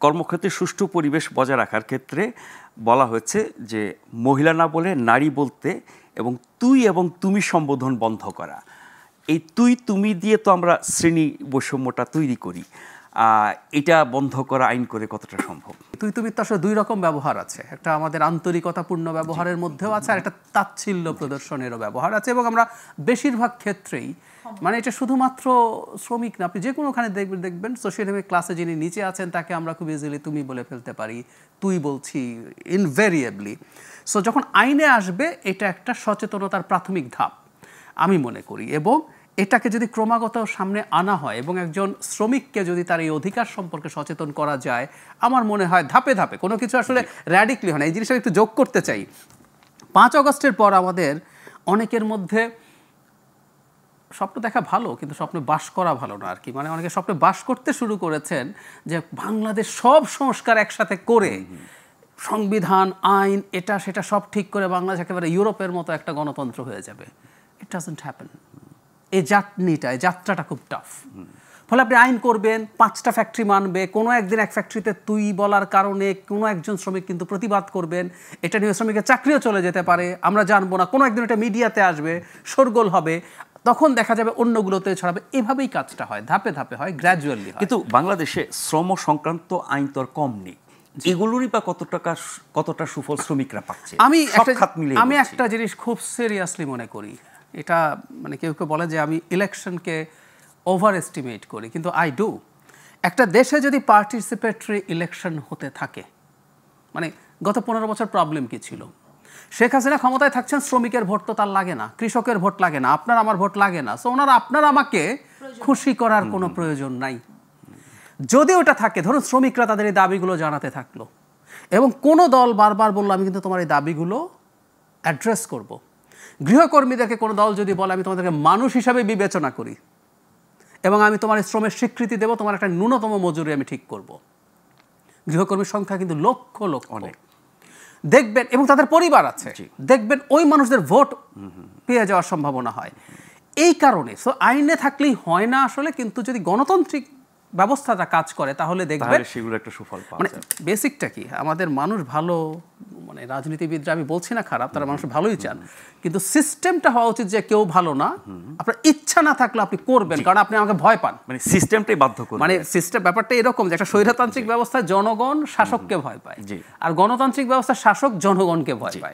কর্মক্ষেত্রে সুষ্ঠু পরিবেশ বজায় রাখার ক্ষেত্রে বলা হয়েছে যে মহিলা না বলে নারী বলতে এবং তুই এবং তুমি সম্বোধন বন্ধ করা। এই তুই তুমি দিয়ে তো আমরা শ্রেণী বৈষম্যটা তৈরি করি, এটা বন্ধ করা আইন করে কতটা সম্ভব? তুই তুমি তো আসলে দুই রকম ব্যবহার আছে, একটা আমাদের আন্তরিকতাপূর্ণ ব্যবহারের মধ্যেও আছে, আর একটা তাচ্ছিল্য প্রদর্শনেরও ব্যবহার আছে। এবং আমরা বেশিরভাগ ক্ষেত্রেই মানে এটা শুধুমাত্র শ্রমিক না, আপনি যে কোনোখানে দেখবেন সোশিয়াল ক্লাসে যিনি নিচে আছেন তাকে আমরা খুব ইজিলি তুমি বলে ফেলতে পারি, তুই বলছি ইনভেরিয়েবলি। সো যখন আইনে আসবে এটা একটা সচেতনতার প্রাথমিক ধাপ আমি মনে করি, এবং এটাকে যদি ক্রমাগত সামনে আনা হয় এবং একজন শ্রমিককে যদি তার এই অধিকার সম্পর্কে সচেতন করা যায়, আমার মনে হয় ধাপে ধাপে কোনো কিছু আসলে র্যাডিক্যালি হয় না। এই জিনিসটা একটু যোগ করতে চাই, 5 আগস্টের পর আমাদের অনেকের মধ্যে স্বপ্ন দেখা ভালো কিন্তু স্বপ্নে বাস করা ভালো না আর কি। মানে অনেকে স্বপ্নে বাস করতে শুরু করেছেন যে বাংলাদেশ সব সংস্কার একসাথে করে সংবিধান আইন এটা সেটা সব ঠিক করে বাংলাদেশ একেবারে ইউরোপের মতো একটা গণতন্ত্র হয়ে যাবে। It doesn't happen. এই যাত্রাটা খুব টাফ। ফলে আপনি আইন করবেন, 5টা ফ্যাক্টরি মানবে, কোনো একদিন এক ফ্যাক্টরিতে তুই বলার কারণে কোনো একজন শ্রমিক কিন্তু প্রতিবাদ করবেন, এটা নিয়ে শ্রমিকের চাকরিও চলে যেতে পারে, আমরা জানবো না, কোনো একদিন এটা মিডিয়াতে আসবে, শোরগোল হবে, তখন দেখা যাবে অন্যগুলোতে ছড়াবে। এভাবেই কাজটা হয়, ধাপে ধাপে হয়, গ্র্যাজুয়ালি হয়। কিন্তু বাংলাদেশে শ্রম সংক্রান্ত আইন তো আর কম নেই, এগুলোরই বা কতটা সুফল শ্রমিকরা পাচ্ছে? আমি একটা জিনিস খুব সিরিয়াসলি মনে করি, এটা মানে কেউ কেউ বলে যে আমি ইলেকশনকে ওভার এস্টিমেট করি, কিন্তু আই ডু। একটা দেশে যদি পার্টিসিপেটরি ইলেকশন হতে থাকে, মানে গত 15 বছর প্রবলেম কি ছিল? শেখ হাসিনা ক্ষমতায় থাকছেন, শ্রমিকের ভোট তো তার লাগে না, কৃষকের ভোট লাগে না, আপনার আমার ভোট লাগে না, সো ওনারা আপনার আমাকে খুশি করার কোনো প্রয়োজন নাই। যদি ওটা থাকে, ধরুন শ্রমিকরা তাদের এই দাবিগুলো জানাতে থাকলো এবং কোনো দল বারবার বললো আমি কিন্তু তোমার এই দাবিগুলো অ্যাড্রেস করব। গৃহকর্মীদেরকে কোনো দল যদি বলে আমি তোমাদেরকে মানুষ হিসাবে বিবেচনা করি এবং আমি তোমার শ্রমের স্বীকৃতি দেবো, তোমার একটা ন্যূনতম মজুরি আমি ঠিক করব, গৃহকর্মীর সংখ্যা কিন্তু লক্ষ লক্ষ অনেক দেখবেন, এবং তাদের পরিবার আছে, দেখবেন ওই মানুষদের ভোট পেয়ে যাওয়ার সম্ভাবনা হয়। এই কারণে সো আইনে থাকলেই হয় না আসলে, কিন্তু যদি গণতান্ত্রিক ব্যবস্থাটা কাজ করে তাহলে দেখবেন সেগুলো একটা সুফল পাওয়া মানে বেসিকটা কি, আমাদের মানুষ ভালো, মানে রাজনীতিবিদরা আমি বলছি না খারাপ, তারা মানুষ ভালোই চান, কিন্তু সিস্টেমটা হওয়া উচিত যে কেউ ভালো না, আপনার ইচ্ছা না থাকলে আপনি করবেন, কারণ আপনি আমাকে ভয় পান, মানে সিস্টেমটাই বাধ্য করে। মানে সিস্টেম ব্যাপারটা এরকম যে একটা স্বৈরতান্ত্রিক ব্যবস্থায় জনগণ শাসককে ভয় পায়, আর গণতান্ত্রিক ব্যবস্থায় শাসক জনগণকে ভয় পায়।